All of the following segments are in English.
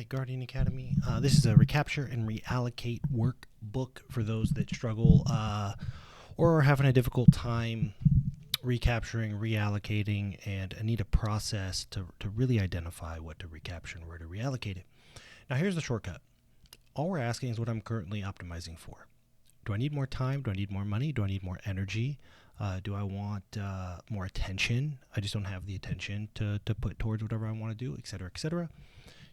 Guardian Academy. This is a Recapture and Reallocate workbook for those that struggle or are having a difficult time recapturing, reallocating, and need a process to really identify what to recapture and where to reallocate it. Now, here's the shortcut. All we're asking is what I'm currently optimizing for. Do I need more time? Do I need more money? Do I need more energy? Do I want more attention? I just don't have the attention to put towards whatever I want to do, et cetera, et cetera.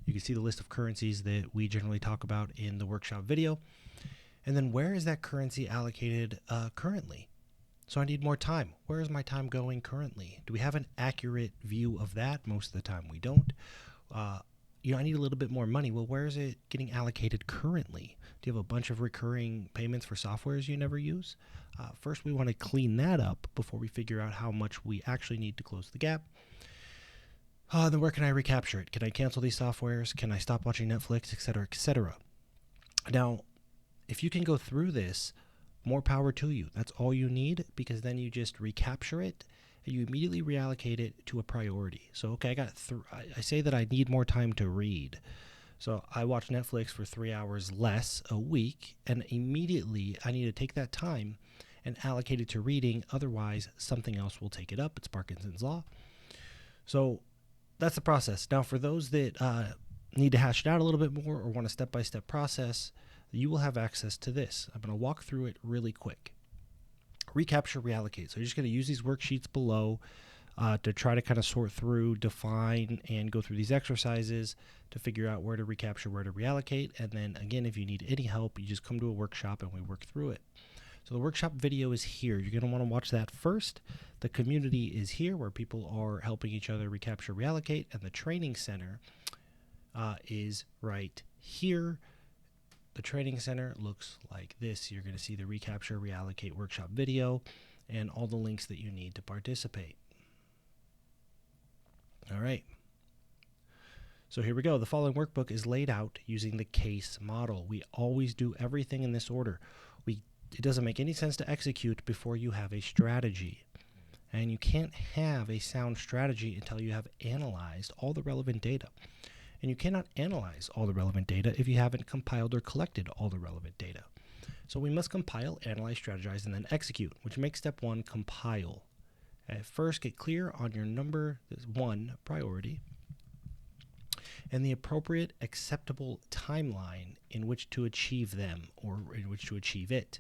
You can see the list of currencies that we generally talk about in the workshop video. And then where is that currency allocated currently? So I need more time. Where is my time going currently? Do we have an accurate view of that? Most of the time we don't. I need a little bit more money. Well, where is it getting allocated currently? Do you have a bunch of recurring payments for softwares you never use? First, we want to clean that up before we figure out how much we actually need to close the gap. Then where can I recapture it? Can I cancel these softwares? Can I stop watching Netflix, et cetera, et cetera? Now, if you can go through this, more power to you. That's all you need, because then you just recapture it and you immediately reallocate it to a priority. So, okay, I say that I need more time to read. So I watch Netflix for 3 hours less a week, and immediately I need to take that time and allocate it to reading. Otherwise, something else will take it up. It's Parkinson's law. So that's the process. Now, for those that need to hash it out a little bit more or want a step-by-step process, you will have access to this. I'm going to walk through it really quick. Recapture, reallocate. So you're just going to use these worksheets below to try to kind of sort through, define, and go through these exercises to figure out where to recapture, where to reallocate. And then, again, if you need any help, you just come to a workshop and we work through it. So the workshop video is here. You're going to want to watch that first. The community is here where people are helping each other recapture, reallocate, and the training center is right here. The training center looks like this. You're going to see the Recapture, Reallocate workshop video and all the links that you need to participate. All right. So here we go. The following workbook is laid out using the case model. We always do everything in this order. It doesn't make any sense to execute before you have a strategy. And you can't have a sound strategy until you have analyzed all the relevant data. And you cannot analyze all the relevant data if you haven't compiled or collected all the relevant data. So we must compile, analyze, strategize, and then execute, which makes step one, compile. First, get clear on your number one priority and the appropriate acceptable timeline in which to achieve them or in which to achieve it.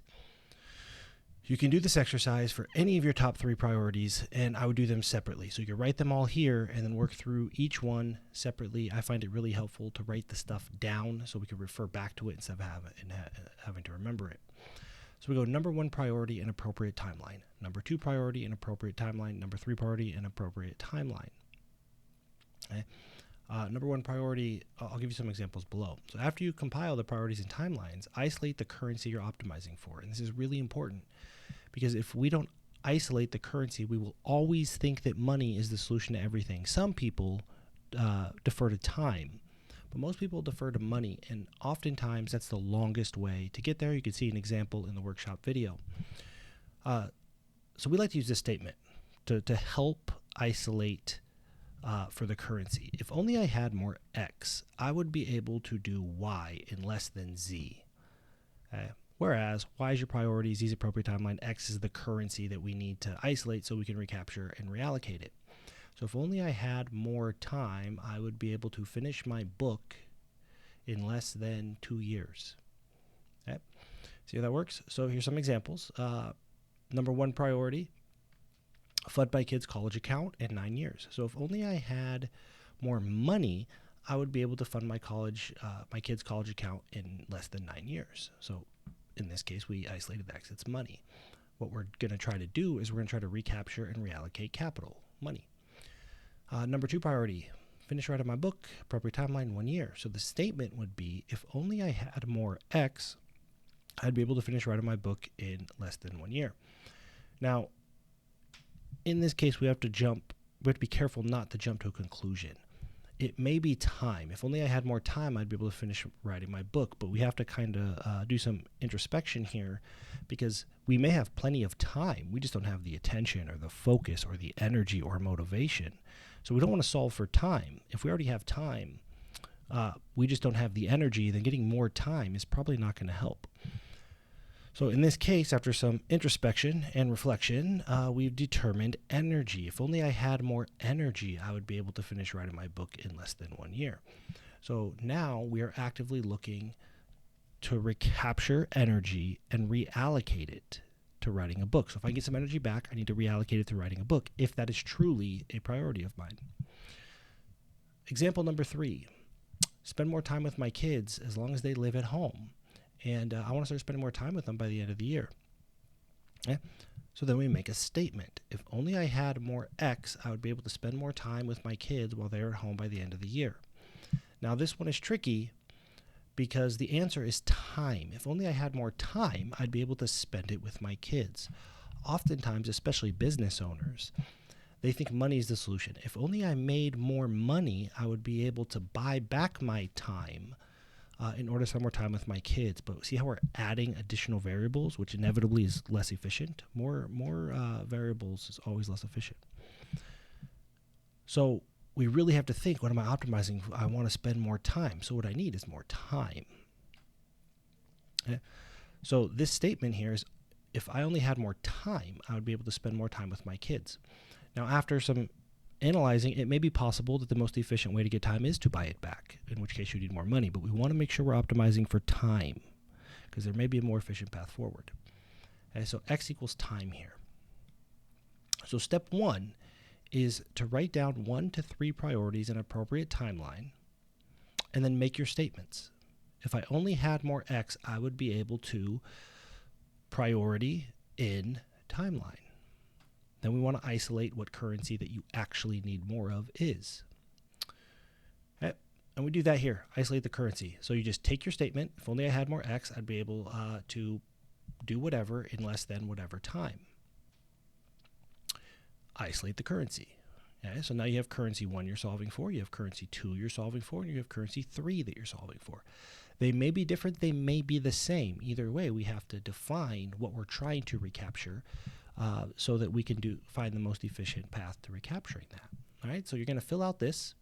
You can do this exercise for any of your top 3 priorities, and I would do them separately. So you can write them all here and then work through each one separately. I find it really helpful to write the stuff down so we can refer back to it instead of having to remember it. So we go number 1 priority and appropriate timeline. Number 2 priority and appropriate timeline. Number 3 priority and appropriate timeline. Okay. Number 1 priority, I'll give you some examples below. So after you compile the priorities and timelines, isolate the currency you're optimizing for. And this is really important because if we don't isolate the currency, we will always think that money is the solution to everything. Some people defer to time, but most people defer to money. And oftentimes that's the longest way to get there. You can see an example in the workshop video. So we like to use this statement to help isolate for the currency. If only I had more X, I would be able to do Y in less than Z. Whereas Y is your priority, Z is appropriate timeline, X is the currency that we need to isolate so we can recapture and reallocate it. So if only I had more time, I would be able to finish my book in less than 2 years. Okay. See how that works? So here's some examples. Number 1 priority, fund my kid's college account in 9 years. So if only I had more money, I would be able to fund my kid's college account in less than 9 years. So in this case, we isolated that because it's money. What we're going to try to do is we're going to try to recapture and reallocate capital, money. Number 2 priority, finish writing my book, appropriate timeline, 1 year. So the statement would be, if only I had more X, I'd be able to finish writing my book in less than 1 year. Now, in this case, we have to be careful not to jump to a conclusion. It may be time. If only I had more time, I'd be able to finish writing my book. But we have to kind of do some introspection here because we may have plenty of time. We just don't have the attention or the focus or the energy or motivation. So we don't want to solve for time. If we already have time, we just don't have the energy, then getting more time is probably not going to help. So in this case, after some introspection and reflection, we've determined energy. If only I had more energy, I would be able to finish writing my book in less than 1 year. So now we are actively looking to recapture energy and reallocate it to writing a book. So if I get some energy back, I need to reallocate it to writing a book, if that is truly a priority of mine. Example number 3, spend more time with my kids as long as they live at home. And I want to start spending more time with them by the end of the year. Okay? So then we make a statement. If only I had more X, I would be able to spend more time with my kids while they're at home by the end of the year. Now this one is tricky because the answer is time. If only I had more time, I'd be able to spend it with my kids. Oftentimes, especially business owners, they think money is the solution. If only I made more money, I would be able to buy back my time in order to spend more time with my kids. But see how we're adding additional variables, which inevitably is less efficient? More variables is always less efficient. So we really have to think, what am I optimizing? I want to spend more time. So what I need is more time. Okay? So this statement here is, if I only had more time, I would be able to spend more time with my kids. Now, after some analyzing, it may be possible that the most efficient way to get time is to buy it back, in which case you need more money. But we want to make sure we're optimizing for time, because there may be a more efficient path forward. Okay, so X equals time here. So step 1 is to write down 1 to 3 priorities in an appropriate timeline, and then make your statements. If I only had more X, I would be able to priority in timeline. Then we want to isolate what currency that you actually need more of is. Okay. And we do that here, isolate the currency. So you just take your statement, if only I had more X, I'd be able to do whatever in less than whatever time. Isolate the currency. Okay, so now you have currency 1 you're solving for, you have currency 2 you're solving for, and you have currency 3 that you're solving for. They may be different, they may be the same. Either way, we have to define what we're trying to recapture so that we can find the most efficient path to recapturing that. All right, so you're going to fill out this.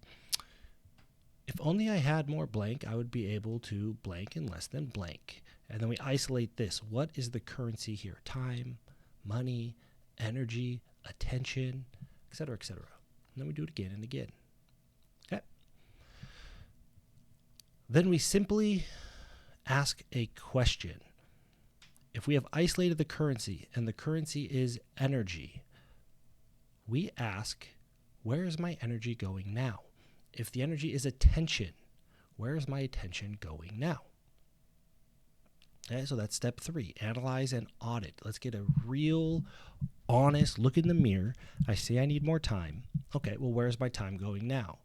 If only I had more blank, I would be able to blank in less than blank. And then we isolate this. What is the currency here? Time, money, energy, attention, etc., etc. And then we do it again and again. Okay. Then we simply ask a question. If we have isolated the currency and the currency is energy, we ask, where is my energy going now? If the energy is attention, where is my attention going now? Okay, so that's step 3, analyze and audit. Let's get a real, honest look in the mirror. I say I need more time. Okay, well, where's my time going now?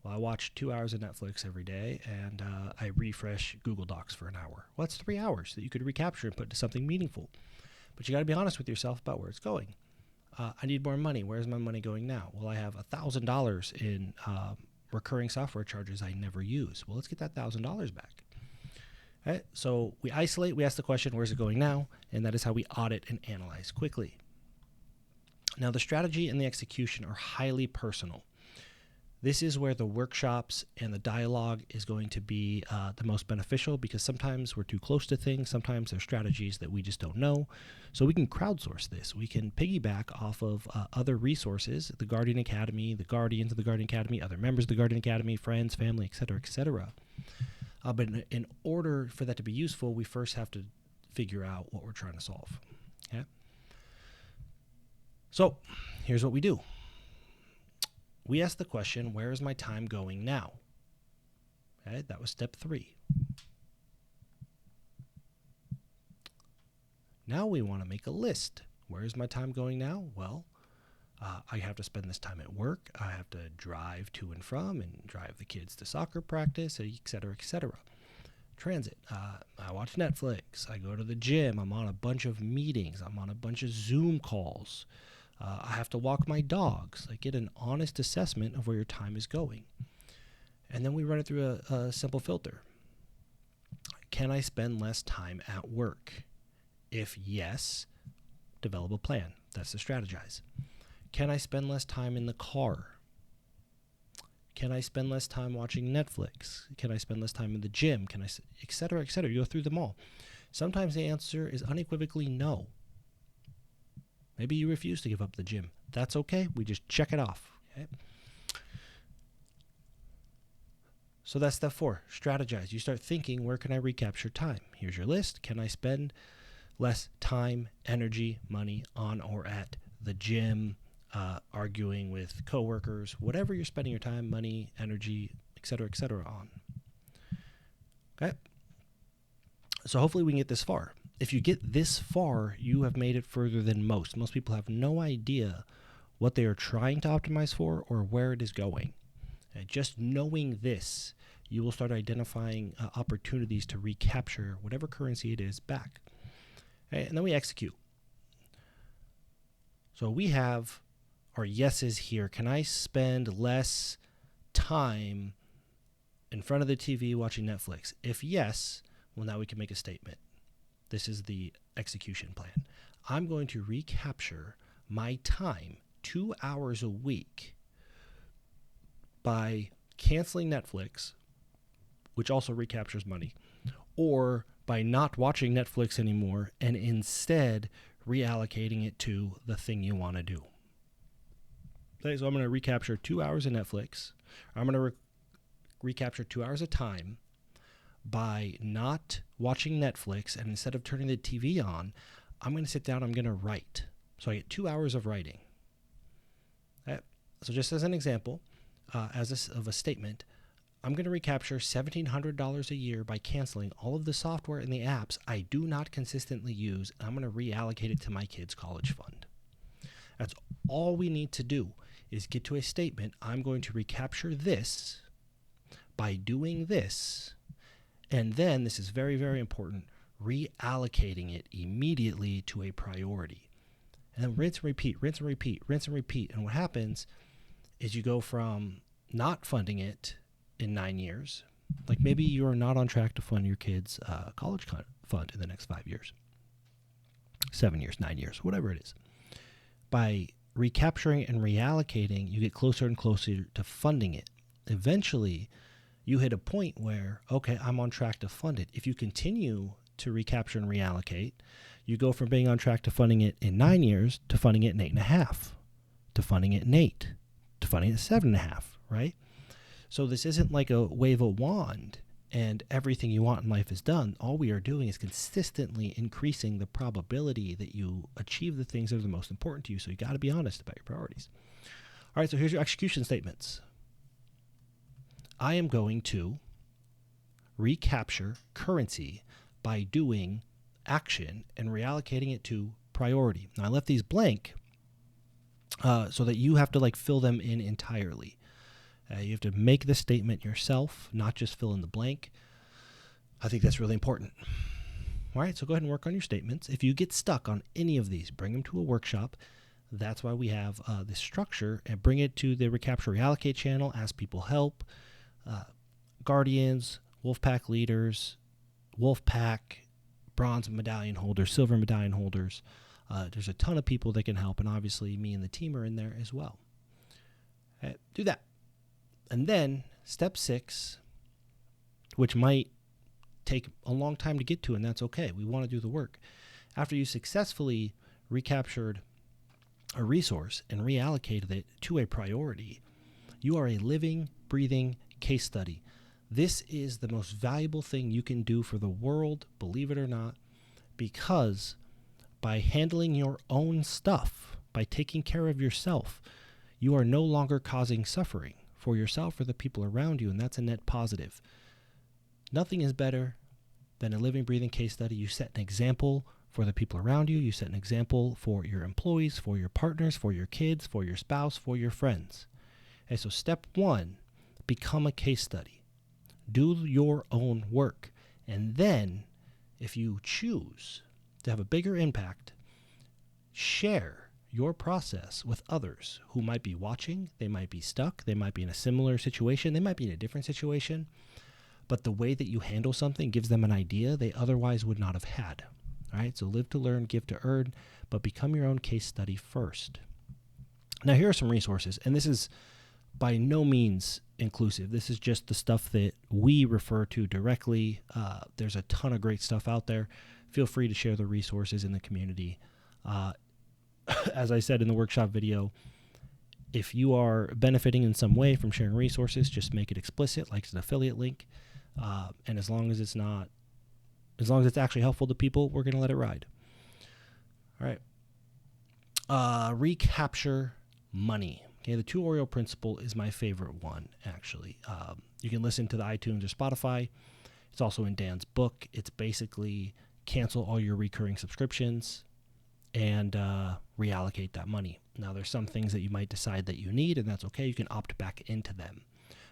Well, I watch 2 hours of Netflix every day, and I refresh Google Docs for an hour. Well, that's 3 hours that you could recapture and put into something meaningful. But you got to be honest with yourself about where it's going. I need more money. Where's my money going now? Well, I have $1,000 in recurring software charges I never use. Well, let's get that $1,000 back. Okay, so we isolate, we ask the question, where's it going now? And that is how we audit and analyze quickly. Now, the strategy and the execution are highly personal. This is where the workshops and the dialogue is going to be the most beneficial, because sometimes we're too close to things. Sometimes there's strategies that we just don't know. So we can crowdsource this. We can piggyback off of other resources, the Guardian Academy, the Guardians of the Guardian Academy, other members of the Guardian Academy, friends, family, etc., etc. But in order for that to be useful, we first have to figure out what we're trying to solve. Okay? So here's what we do. We ask the question, where is my time going now? Okay, that was step 3. Now we want to make a list. Where is my time going now? Well, I have to spend this time at work. I have to drive to and from and drive the kids to soccer practice, etc., etc. Transit. I watch Netflix. I go to the gym. I'm on a bunch of meetings. I'm on a bunch of Zoom calls. I have to walk my dogs. Like, get an honest assessment of where your time is going. And then we run it through a simple filter. Can I spend less time at work? If yes, develop a plan. That's to strategize. Can I spend less time in the car? Can I spend less time watching Netflix? Can I spend less time in the gym? Can I, et cetera, et cetera? You go through them all. Sometimes the answer is unequivocally no. Maybe you refuse to give up the gym. That's okay. We just check it off. Okay? So that's step 4. Strategize. You start thinking, where can I recapture time? Here's your list. Can I spend less time, energy, money on or at the gym, arguing with coworkers, whatever you're spending your time, money, energy, et cetera, on. Okay? So hopefully we can get this far. If you get this far, you have made it further than most. Most people have no idea what they are trying to optimize for or where it is going. And just knowing this, you will start identifying opportunities to recapture whatever currency it is back. Okay? And then we execute. So we have our yeses here. Can I spend less time in front of the TV watching Netflix? If yes, well, now we can make a statement. This is the execution plan. I'm going to recapture my time 2 hours a week by canceling Netflix, which also recaptures money, or by not watching Netflix anymore and instead reallocating it to the thing you want to do. Okay, so I'm going to recapture 2 hours of Netflix. I'm going to recapture 2 hours of time by not watching Netflix, and instead of turning the TV on, I'm going to sit down, I'm going to write. So I get 2 hours of writing. Okay. So just as an example, of a statement, I'm going to recapture $1,700 a year by canceling all of the software and the apps I do not consistently use, and I'm going to reallocate it to my kids' college fund. That's all we need to do is get to a statement. I'm going to recapture this by doing this, and then, this is very, very important, reallocating it immediately to a priority. And then rinse and repeat, rinse and repeat, rinse and repeat. And what happens is you go from not funding it in 9 years, like maybe you're not on track to fund your kids' college fund in the next 5 years, 7 years, 9 years, whatever it is. By recapturing and reallocating, you get closer and closer to funding it. Eventually, you hit a point where, okay, I'm on track to fund it. If you continue to recapture and reallocate, you go from being on track to funding it in 9 years to funding it in 8.5, to funding it in 8, to funding it in 7.5, right? So this isn't like a wave a wand and everything you want in life is done. All we are doing is consistently increasing the probability that you achieve the things that are the most important to you. So you got to be honest about your priorities. All right, so here's your execution statements. I am going to recapture currency by doing action and reallocating it to priority. Now, I left these blank so that you have to fill them in entirely. You have to make the statement yourself, not just fill in the blank. I think that's really important. All right, so go ahead and work on your statements. If you get stuck on any of these, bring them to a workshop. That's why we have this structure, and bring it to the Recapture Reallocate channel. Ask people help. Guardians, Wolfpack leaders, Wolfpack, bronze medallion holders, silver medallion holders. There's a ton of people that can help, and obviously me and the team are in there as well. Do that. And then step 6, which might take a long time to get to, and that's okay. We want to do the work. After you successfully recaptured a resource and reallocated it to a priority, you are a living, breathing case study. This is the most valuable thing you can do for the world, believe it or not, because by handling your own stuff, by taking care of yourself, you are no longer causing suffering for yourself or the people around you, and that's a net positive. Nothing is better than a living, breathing case study. You set an example for the people around you. You set an example for your employees, for your partners, for your kids, for your spouse, for your friends. Okay, so step 1, become a case study. Do your own work. And then, if you choose to have a bigger impact, share your process with others who might be watching. They might be stuck. They might be in a similar situation. They might be in a different situation. But the way that you handle something gives them an idea they otherwise would not have had. All right, so live to learn, give to earn, but become your own case study first. Now, here are some resources, and this is by no means inclusive. This is just the stuff that we refer to directly. There's a ton of great stuff out there. Feel free to share the resources in the community. As I said in the workshop video, if you are benefiting in some way from sharing resources, just make it explicit, like it's an affiliate link. And as long as it's actually helpful to people, we're going to let it ride. All right. Recapture money. Okay, the tutorial principle is my favorite one, actually. You can listen to the iTunes or Spotify. It's also in Dan's book. It's basically cancel all your recurring subscriptions and reallocate that money. Now, there's some things that you might decide that you need, and that's okay. You can opt back into them.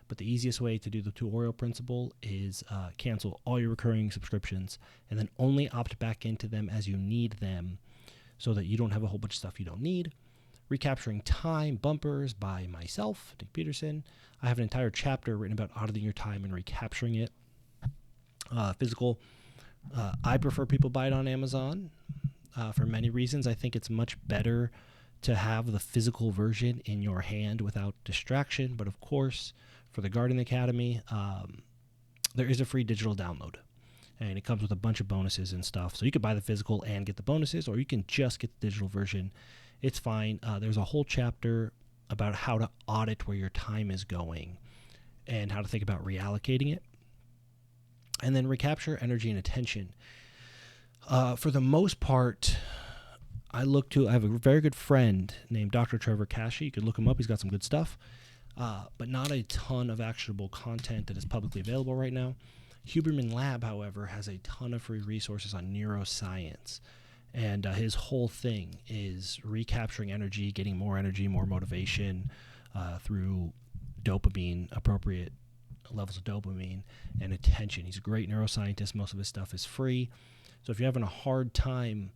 But the easiest way to do the tutorial principle is cancel all your recurring subscriptions and then only opt back into them as you need them so that you don't have a whole bunch of stuff you don't need. Recapturing Time Bumpers by myself, Nick Peterson. I have an entire chapter written about auditing your time and recapturing it. Physical. I prefer people buy it on Amazon for many reasons. I think it's much better to have the physical version in your hand without distraction. But of course, for the Garden Academy, there is a free digital download. And it comes with a bunch of bonuses and stuff. So you could buy the physical and get the bonuses, or you can just get the digital version. It's fine. There's a whole chapter about how to audit where your time is going and how to think about reallocating it. And then recapture energy and attention. For the most part, I have a very good friend named Dr. Trevor Kashi. You could look him up. He's got some good stuff, but not a ton of actionable content that is publicly available right now. Huberman Lab, however, has a ton of free resources on neuroscience. And his whole thing is recapturing energy, getting more energy, more motivation through dopamine, appropriate levels of dopamine, and attention. He's a great neuroscientist. Most of his stuff is free. So if you're having a hard time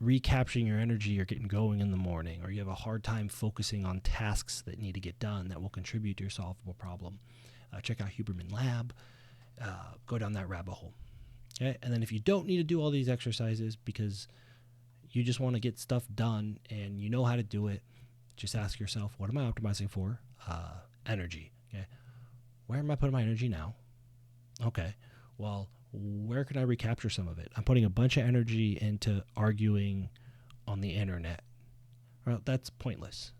recapturing your energy or getting going in the morning, or you have a hard time focusing on tasks that need to get done that will contribute to your solvable problem, check out Huberman Lab. Go down that rabbit hole. Okay? And then if you don't need to do all these exercises because you just want to get stuff done and you know how to do it, just ask yourself, what am I optimizing for? Energy. Okay. Where am I putting my energy now? Okay. Well, where can I recapture some of it? I'm putting a bunch of energy into arguing on the internet. Well, that's pointless.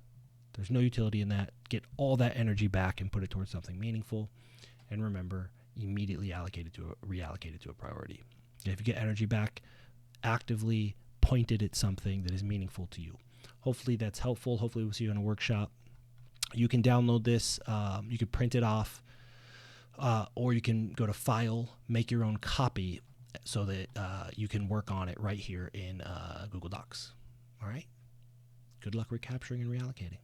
There's no utility in that. Get all that energy back and put it towards something meaningful. And remember, immediately reallocate it to a priority. If you get energy back, actively point it at something that is meaningful to you. Hopefully that's helpful. Hopefully we'll see you in a workshop. You can download this. You can print it off, or you can go to File, make your own copy so that you can work on it right here in Google Docs. All right? Good luck recapturing and reallocating.